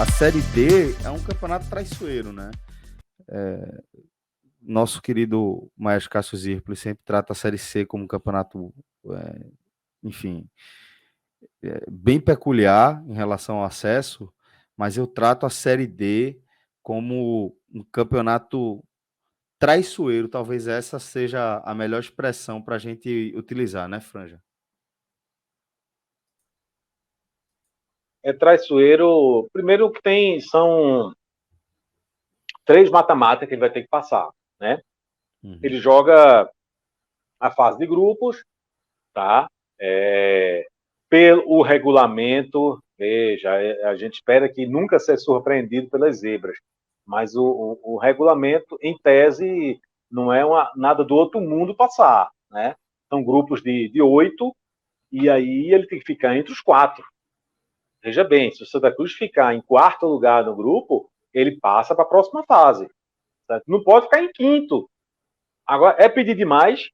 a Série D é um campeonato traiçoeiro, né? Nosso querido Maestro Cássio Zirpoli sempre trata a Série C como um campeonato, enfim, bem peculiar em relação ao acesso, mas eu trato a Série D como um campeonato traiçoeiro. Talvez essa seja a melhor expressão para a gente utilizar, né, Franja? É traiçoeiro. Primeiro que são 3 mata-mata que ele vai ter que passar, né? Ele joga a fase de grupos, tá? Pelo regulamento, veja, a gente espera que nunca seja surpreendido pelas zebras, mas o regulamento, em tese, não é nada do outro mundo passar, né? São grupos de 8, e aí ele tem que ficar entre os 4. Veja bem, se o Santa Cruz ficar em 4º lugar no grupo, ele passa para a próxima fase. Certo? Não pode ficar em 5º. Agora, é pedir demais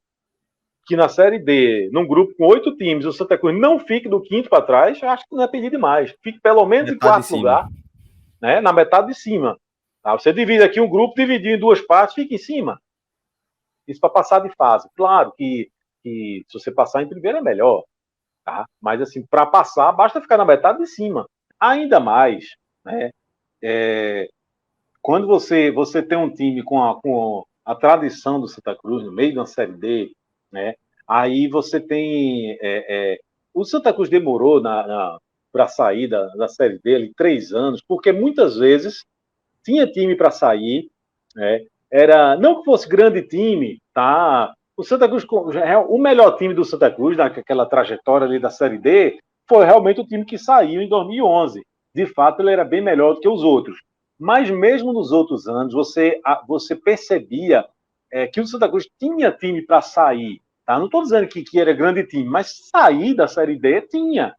que na Série D, num grupo com 8 times, o Santa Cruz não fique do 5º para trás. Eu acho que não é pedir demais. Fique pelo menos em 4º lugar, né? Na metade de cima. Tá? Você divide aqui um grupo, dividir em 2 partes, fica em cima. Isso para passar de fase. Claro que se você passar em primeiro é melhor. Tá? Mas, assim, para passar, basta ficar na metade de cima. Ainda mais, né? Quando você tem um time com a tradição do Santa Cruz no meio de uma Série D, né? Aí você tem... o Santa Cruz demorou para sair da Série D ali 3 anos, porque muitas vezes tinha time para sair, né? Não que fosse grande time, tá? O Santa Cruz, o melhor time do Santa Cruz, naquela trajetória ali da Série D, foi realmente o time que saiu em 2011. De fato, ele era bem melhor do que os outros. Mas mesmo nos outros anos, você percebia que o Santa Cruz tinha time para sair. Tá? Não estou dizendo que era grande time, mas sair da Série D tinha.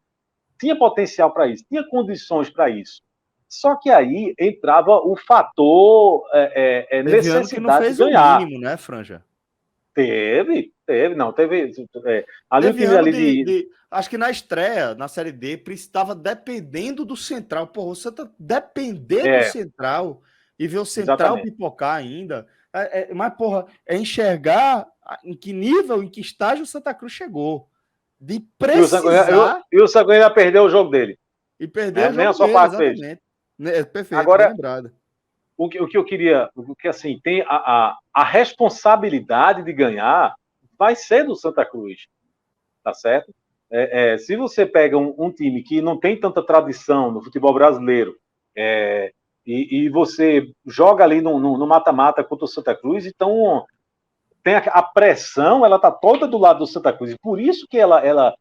Tinha potencial para isso, tinha condições para isso. Só que aí entrava o fator necessidade de ganhar. O mínimo, né, Franja? Teve. Ali teve o time ano ali acho que na estreia, na Série D, estava dependendo do Central. Porra, você tá depender do Central e ver o Central pipocar ainda. Mas, porra, é enxergar em que nível, em que estágio o Santa Cruz chegou. De precisar... E o Sanguíneo perdeu o jogo dele. E perdeu o jogo nem a sua dele, parte exatamente. Perfeito, agora, bem lembrado. O que eu queria, porque assim, tem a responsabilidade de ganhar vai ser do Santa Cruz, tá certo? Se você pega um time que não tem tanta tradição no futebol brasileiro e você joga ali no mata-mata contra o Santa Cruz, então tem a pressão, ela tá toda do lado do Santa Cruz, e por isso que ela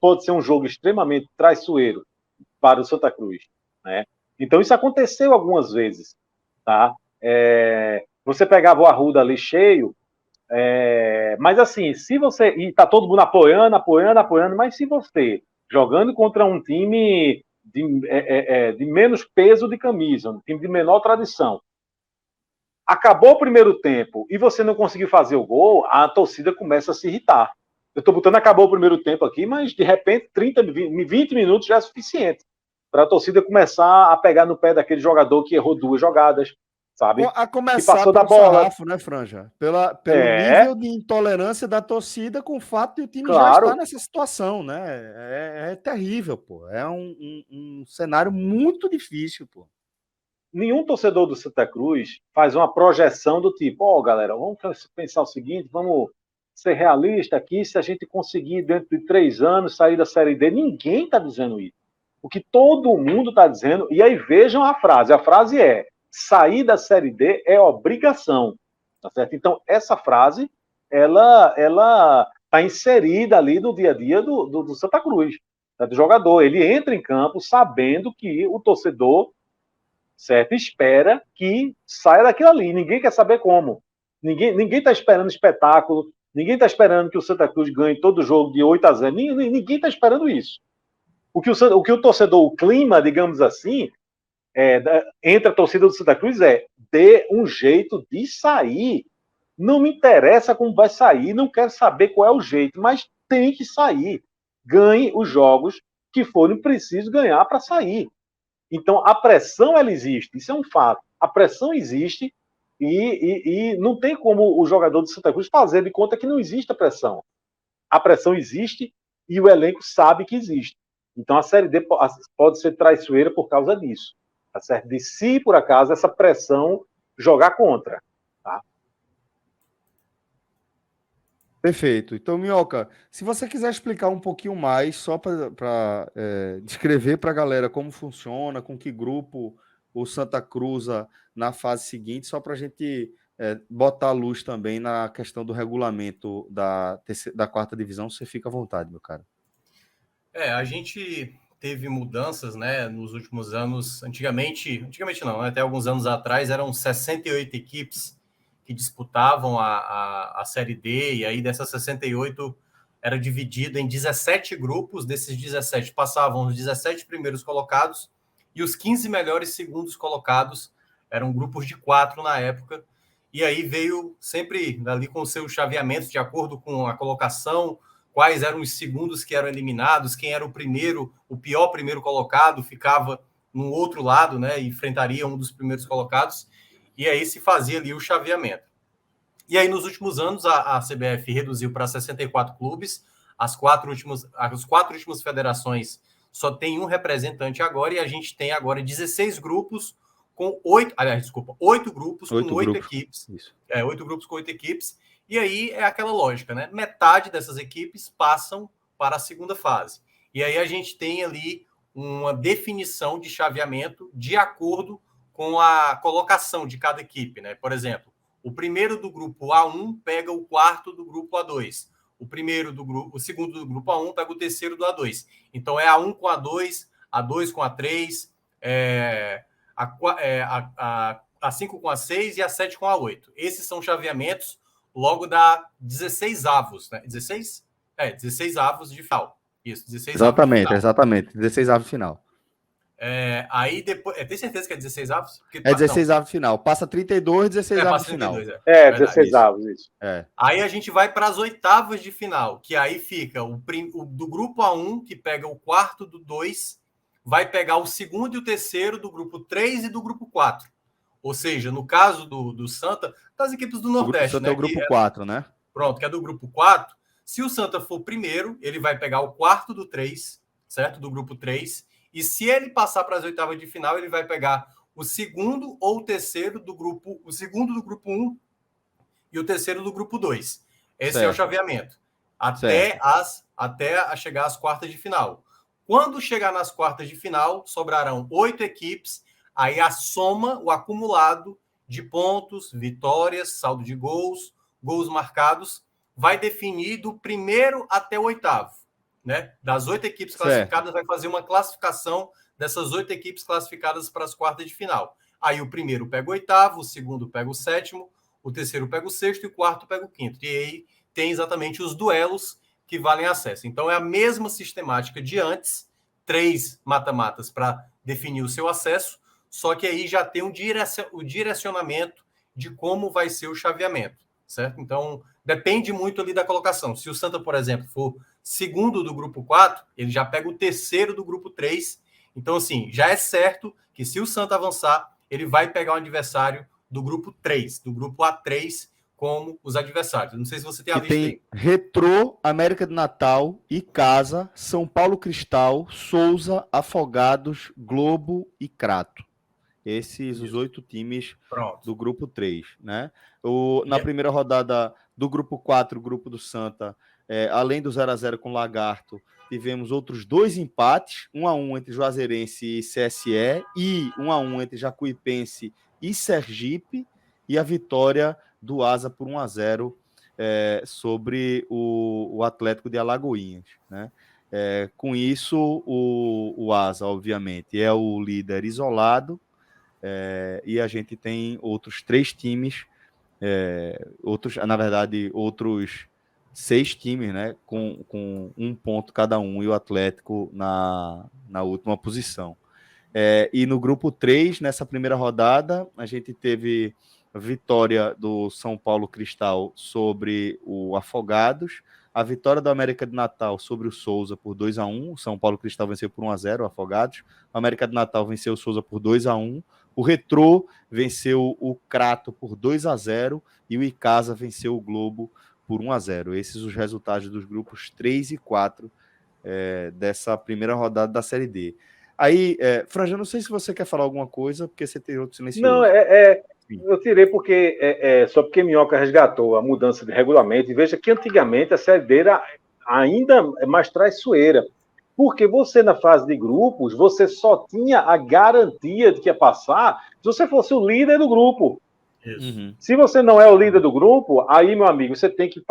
pode ser um jogo extremamente traiçoeiro para o Santa Cruz, né? Então isso aconteceu algumas vezes, tá? Você pegava o Arruda ali cheio, mas assim, se você... E tá todo mundo apoiando, mas se você jogando contra um time de menos peso de camisa, um time de menor tradição, acabou o primeiro tempo e você não conseguiu fazer o gol, a torcida começa a se irritar. Eu tô botando acabou o primeiro tempo aqui, mas de repente 20 minutos já é suficiente para a torcida começar a pegar no pé daquele jogador que errou 2 jogadas, sabe? A começar que passou pelo da bola. Sarrafo, né, Franja? Pelo nível de intolerância da torcida com o fato de o time já estar nessa situação, né? É terrível, pô. É um cenário muito difícil, pô. Nenhum torcedor do Santa Cruz faz uma projeção do tipo, galera, vamos pensar o seguinte, vamos ser realista aqui, se a gente conseguir dentro de 3 anos sair da Série D, ninguém está dizendo isso. O que todo mundo está dizendo, e aí vejam a frase é, sair da Série D é obrigação, tá certo? Então, essa frase, ela está inserida ali no dia a dia do Santa Cruz, tá? Do jogador. Ele entra em campo sabendo que o torcedor, certo, espera que saia daquilo ali. Ninguém quer saber como. Ninguém está esperando espetáculo, ninguém está esperando que o Santa Cruz ganhe todo jogo de 8-0. Ninguém está esperando isso. O que o torcedor, o clima, digamos assim, entre a torcida do Santa Cruz dê um jeito de sair. Não me interessa como vai sair, não quero saber qual é o jeito, mas tem que sair. Ganhe os jogos que forem precisos ganhar para sair. Então, a pressão, ela existe, isso é um fato. A pressão existe e não tem como o jogador de Santa Cruz fazer de conta que não existe a pressão. A pressão existe e o elenco sabe que existe. Então, a Série D pode ser traiçoeira por causa disso. Tá certo? De se, por acaso, essa pressão jogar contra. Tá? Perfeito. Então, Minhoca, se você quiser explicar um pouquinho mais, só para descrever para a galera como funciona, com que grupo o Santa cruza na fase seguinte, só para a gente botar a luz também na questão do regulamento da quarta divisão, você fica à vontade, meu cara. A gente teve mudanças, né, nos últimos anos. Antigamente não, né, até alguns anos atrás eram 68 equipes que disputavam a Série D, e aí dessas 68 era dividido em 17 grupos. Desses 17 passavam os 17 primeiros colocados e os 15 melhores segundos colocados. Eram grupos de 4 na época, e aí veio sempre ali com o seu chaveamento de acordo com a colocação, quais eram os segundos que eram eliminados, quem era o pior primeiro colocado ficava no outro lado, né, e enfrentaria um dos primeiros colocados, e aí se fazia ali o chaveamento. E aí, nos últimos anos, a CBF reduziu para 64 clubes, as quatro últimas federações só tem um representante agora, e a gente tem agora 16 grupos com 8 grupos com 8 equipes. Isso. 8 grupos com 8 equipes, e aí é aquela lógica, né? Metade dessas equipes passam para a segunda fase. E aí a gente tem ali uma definição de chaveamento de acordo com a colocação de cada equipe, né? Por exemplo, o primeiro do grupo A1 pega o quarto do grupo A2. O segundo do grupo A1 pega o terceiro do A2. Então é A1 com A2, A2 com A3, A5 com A6 e A7 com A8. Esses são chaveamentos logo da 16 avos, né? 16? 16 avos de final. Isso, 16 avos de final. Exatamente. 16 avos de final. Aí depois. Tem certeza que é 16 avos? Porque, 16 avos final. Passa 32, 16 avos de final. 16 avos, isso. Aí a gente vai para as oitavas de final, que aí fica o do grupo A1, que pega o quarto do 2, vai pegar o segundo e o terceiro do grupo 3 e do grupo 4. Ou seja, no caso do Santa, das equipes do Nordeste. O Santa é o grupo 4, né? Pronto, que é do grupo 4. Se o Santa for primeiro, ele vai pegar o quarto do 3, certo? Do grupo 3. E se ele passar para as oitavas de final, ele vai pegar o segundo ou o terceiro do grupo, o segundo do grupo 1 e o terceiro do grupo 2. Esse é o chaveamento. Até chegar às quartas de final. Quando chegar nas quartas de final, sobrarão 8 equipes. Aí a soma, o acumulado de pontos, vitórias, saldo de gols, gols marcados, vai definir do primeiro até o oitavo. Né? Das 8 equipes classificadas, vai fazer uma classificação dessas 8 equipes classificadas para as quartas de final. Aí o primeiro pega o oitavo, o segundo pega o sétimo, o terceiro pega o sexto e o quarto pega o quinto. E aí tem exatamente os duelos que valem acesso. Então é a mesma sistemática de antes, 3 mata-matas para definir o seu acesso, só que aí já tem o direcionamento de como vai ser o chaveamento, certo? Então, depende muito ali da colocação. Se o Santa, por exemplo, for segundo do grupo 4, ele já pega o terceiro do grupo 3. Então, assim, já é certo que se o Santa avançar, ele vai pegar um adversário do grupo 3, do grupo A3, como os adversários. Não sei se você tem a lista aí. Retrô, América de Natal, Icasa, São Paulo Cristal, Souza, Afogados, Globo e Crato. Esses os 8 times do grupo 3, né? Na primeira rodada do grupo 4, o grupo do Santa, além do 0-0 com o Lagarto, tivemos outros 2 empates, 1-1 entre Juazeirense e CSE e 1-1 entre Jacuipense e Sergipe, e a vitória do Asa por 1-0 sobre o Atlético de Alagoinhas, né? Com isso, o Asa, obviamente, é o líder isolado, e a gente tem outros 3 times, outros 6 times, né, com 1 ponto cada um, e o Atlético na última posição. E no grupo 3, nessa primeira rodada, a gente teve a vitória do São Paulo Cristal sobre o Afogados, a vitória do América de Natal sobre o Souza por 2-1, o São Paulo Cristal venceu por 1-0, o Afogados, o América de Natal venceu o Souza por 2-1, o Retrô venceu o Crato por 2-0 e o Icasa venceu o Globo por 1-0. Esses os resultados dos grupos 3 e 4 dessa primeira rodada da Série D. Aí, Franja, não sei se você quer falar alguma coisa, porque você tem outro silencioso. Não, eu tirei porque só porque Minhoca resgatou a mudança de regulamento. E veja que antigamente a Série D era ainda mais traiçoeira. Porque você, na fase de grupos, você só tinha a garantia de que ia passar se você fosse o líder do grupo. Isso. Se você não é o líder do grupo, aí, meu amigo, você tem que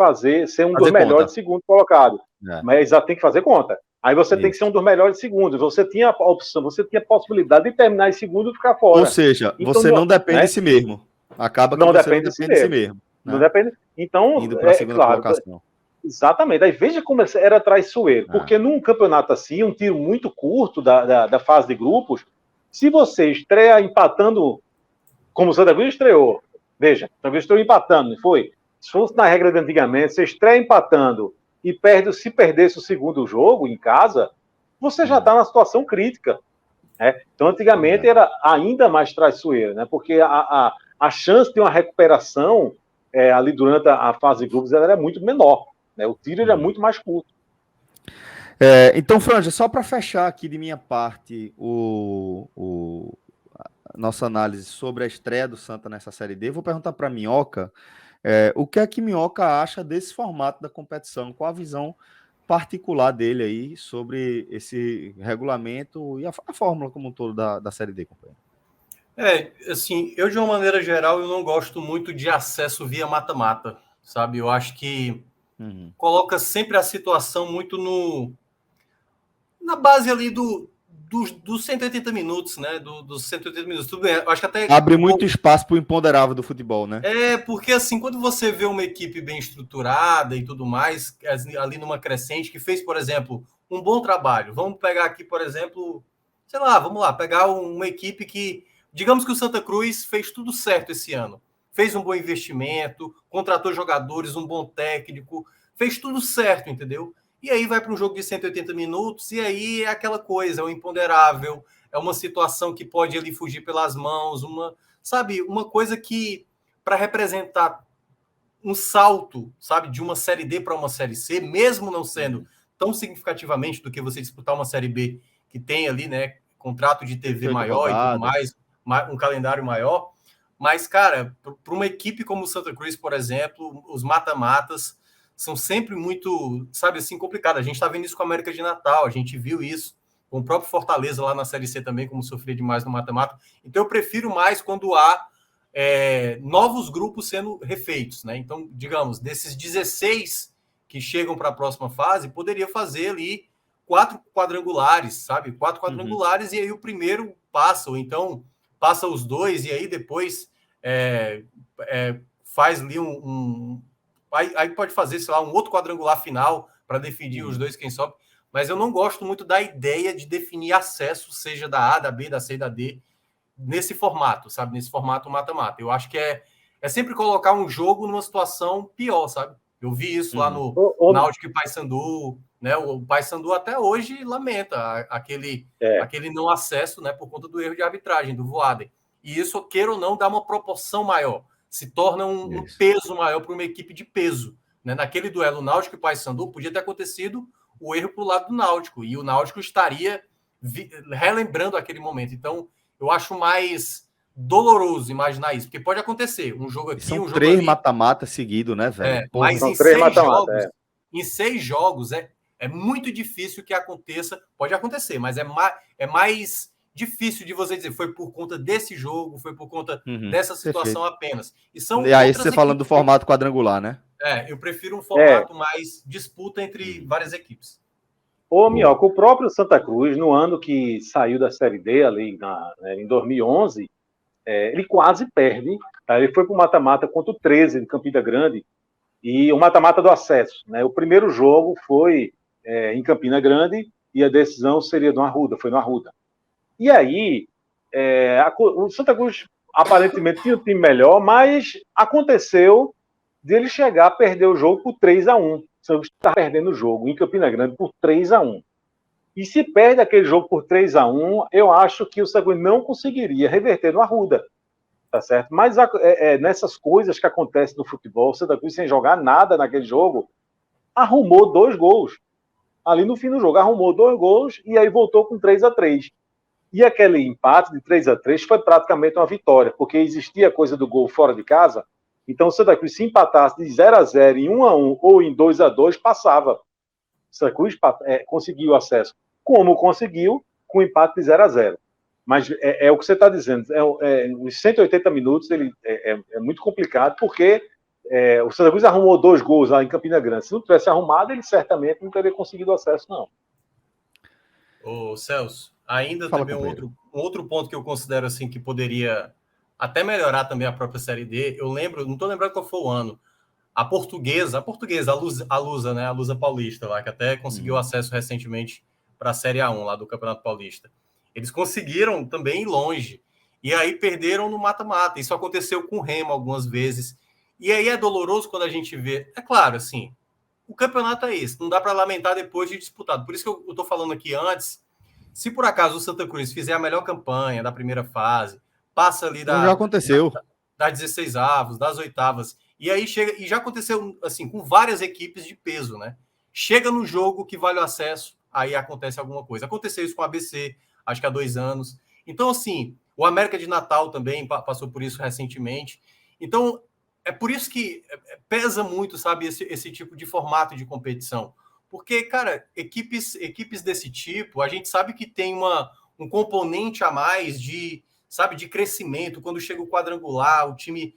ser um dos melhores de segundo colocado. Mas já tem que fazer conta. Aí você tem que ser um dos melhores de segundo. Você tinha a opção, você tinha a possibilidade de terminar em segundo e ficar fora. Ou seja, então, você não depende de si mesmo. Acaba que não você depende não depende de si mesmo. Não depende. Então, indo para a segunda colocação. Exatamente. Aí veja como era traiçoeiro. Porque num campeonato assim, um tiro muito curto da fase de grupos, se você estreia empatando, como o Santa Cruz estreou, veja, o Santa Cruz estreou empatando, não foi? Se fosse na regra de antigamente, você estreia empatando e se perdesse o segundo jogo em casa, você já está na situação crítica. Então, antigamente era ainda mais traiçoeiro, né? Porque a chance de uma recuperação ali durante a fase de grupos ela era muito menor. Né? O tiro era muito mais curto. Então, Franja, só para fechar aqui de minha parte a nossa análise sobre a estreia do Santa nessa Série D, vou perguntar para Minhoca o que é que Minhoca acha desse formato da competição, qual a visão particular dele aí sobre esse regulamento e a fórmula como um todo da Série D, companheiro. Assim, eu de uma maneira geral, eu não gosto muito de acesso via mata-mata, sabe? Eu acho que coloca sempre a situação muito na base ali dos 180 minutos, né? Dos 180 minutos. Tudo bem, eu acho que até... Abre muito espaço para o imponderável do futebol, né? Porque assim, quando você vê uma equipe bem estruturada e tudo mais, ali numa crescente, que fez, por exemplo, um bom trabalho. Vamos pegar aqui, por exemplo, sei lá, vamos lá, pegar uma equipe que, digamos que o Santa Cruz fez tudo certo esse ano. Fez um bom investimento, contratou jogadores, um bom técnico, fez tudo certo, entendeu? E aí vai para um jogo de 180 minutos e aí é aquela coisa, é o imponderável, é uma situação que pode ali fugir pelas mãos, uma coisa que, para representar um salto, sabe, de uma Série D para uma Série C, mesmo não sendo tão significativamente do que você disputar uma Série B, que tem ali, né, contrato de TV maior e tudo mais, um calendário maior, mas, cara, para uma equipe como o Santa Cruz, por exemplo, os mata-matas são sempre muito, sabe, assim, complicado. A gente está vendo isso com a América de Natal, a gente viu isso com o próprio Fortaleza lá na Série C também, como sofria demais no mata-mata. Então, eu prefiro mais quando há novos grupos sendo refeitos, né? Então, digamos, desses 16 que chegam para a próxima fase, poderia fazer ali 4 quadrangulares, sabe? 4 quadrangulares e aí o primeiro passa, ou então passa os 2 e aí depois faz ali aí pode fazer, sei lá, um outro quadrangular final para definir os 2 quem sobe. Mas eu não gosto muito da ideia de definir acesso, seja da A, da B, da C e da D, nesse formato, sabe? Nesse formato mata-mata. Eu acho que é sempre colocar um jogo numa situação pior, sabe? Eu vi isso lá no Náutico e Paysandu, né? O Paysandu até hoje lamenta aquele não acesso, né? Por conta do erro de arbitragem, do Voaden. E isso, queira ou não, dá uma proporção maior. Se torna um peso maior para uma equipe de peso. Né? Naquele duelo Náutico e Paysandu, podia ter acontecido o erro para o lado do Náutico. E o Náutico estaria relembrando aquele momento. Então, eu acho mais doloroso imaginar isso, porque pode acontecer. Um jogo aqui, são um jogo 3 ali. mata-mata seguido, né, velho? Mas em 6 jogos é muito difícil que aconteça. Pode acontecer, mas é mais difícil de você dizer foi por conta desse jogo, foi por conta dessa situação apenas. E aí você falando do formato quadrangular, né? Eu prefiro um formato mais disputa entre várias equipes. Minhoca, o próprio Santa Cruz, no ano que saiu da Série D, ali em 2011, ele quase perde. Tá? Ele foi para o mata-mata contra o 13 de Campina Grande, e o mata-mata do acesso. Né? O primeiro jogo foi em Campina Grande, e a decisão seria foi no Arruda. E aí, o Santa Cruz aparentemente tinha um time melhor, mas aconteceu de ele chegar a perder o jogo por 3-1. Santa Cruz está perdendo o jogo em Campina Grande por 3-1. E se perde aquele jogo por 3-1, eu acho que o Santa Cruz não conseguiria reverter no Arruda. Tá certo? Mas nessas coisas que acontecem no futebol, o Santa Cruz, sem jogar nada naquele jogo, arrumou 2 gols. Ali no fim do jogo, arrumou 2 gols e aí voltou com 3-3. E aquele empate de 3-3 foi praticamente uma vitória, porque existia a coisa do gol fora de casa. Então, o Santa Cruz, se empatasse de 0-0 em 1-1 ou em 2-2, passava. O Santa Cruz conseguiu acesso. Como conseguiu? Com empate de 0-0. Mas é o que você está dizendo. Os 180 minutos é muito complicado, porque o Santa Cruz arrumou 2 gols lá em Campina Grande. Se não tivesse arrumado, ele certamente não teria conseguido acesso, não. Ô, Celso, ainda Fala, também um companheiro. outro ponto que eu considero assim que poderia até melhorar também a própria Série D. Eu lembro, não estou lembrando qual foi o ano. A portuguesa, a Lusa, né? A Lusa Paulista lá, que até conseguiu acesso recentemente para a Série A1 lá do Campeonato Paulista. Eles conseguiram também ir longe. E aí perderam no mata-mata. Isso aconteceu com o Remo algumas vezes. E aí é doloroso quando a gente vê. É claro, assim, o campeonato é esse. Não dá para lamentar depois de disputado. Por isso que eu estou falando aqui antes. Se por acaso o Santa Cruz fizer a melhor campanha da primeira fase, passa ali Como já aconteceu. das 16 avos, das oitavas, e aí chega, e já aconteceu assim com várias equipes de peso, né? Chega no jogo que vale o acesso, aí acontece alguma coisa. Aconteceu isso com o ABC, acho que há 2 anos. Então, assim, o América de Natal também passou por isso recentemente. Então, é por isso que pesa muito, sabe, esse tipo de formato de competição. Porque, cara, equipes desse tipo, a gente sabe que tem um componente a mais de, sabe, de crescimento. Quando chega o quadrangular, o time,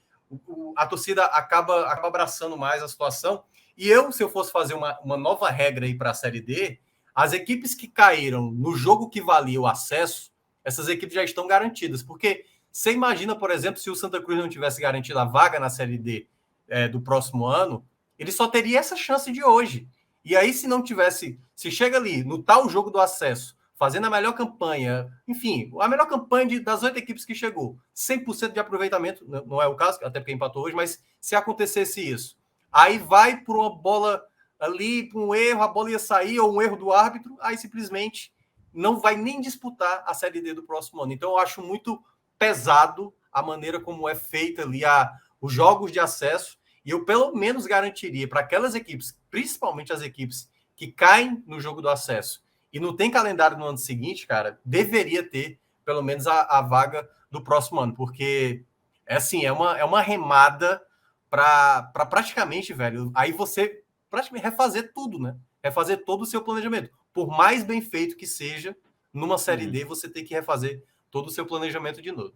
a torcida acaba abraçando mais a situação. E se eu fosse fazer uma nova regra aí para a Série D, as equipes que caíram no jogo que valia o acesso, essas equipes já estão garantidas. Porque você imagina, por exemplo, se o Santa Cruz não tivesse garantido a vaga na Série D do próximo ano, ele só teria essa chance de hoje. E aí, se não tivesse, se chega ali no tal jogo do acesso, fazendo a melhor campanha, enfim, a melhor campanha das 8 equipes que chegou, 100% de aproveitamento, não é o caso, até porque empatou hoje, mas se acontecesse isso, aí vai por uma bola ali, por um erro, a bola ia sair, ou um erro do árbitro, aí simplesmente não vai nem disputar a Série D do próximo ano. Então, eu acho muito pesado a maneira como é feita ali os jogos de acesso, e eu pelo menos garantiria para aquelas equipes, principalmente as equipes que caem no jogo do acesso e não tem calendário no ano seguinte, cara, deveria ter pelo menos a vaga do próximo ano, porque assim, é uma remada para praticamente, velho, aí você praticamente refazer tudo, né? Refazer todo o seu planejamento. Por mais bem feito que seja, numa Série D, você tem que refazer todo o seu planejamento de novo.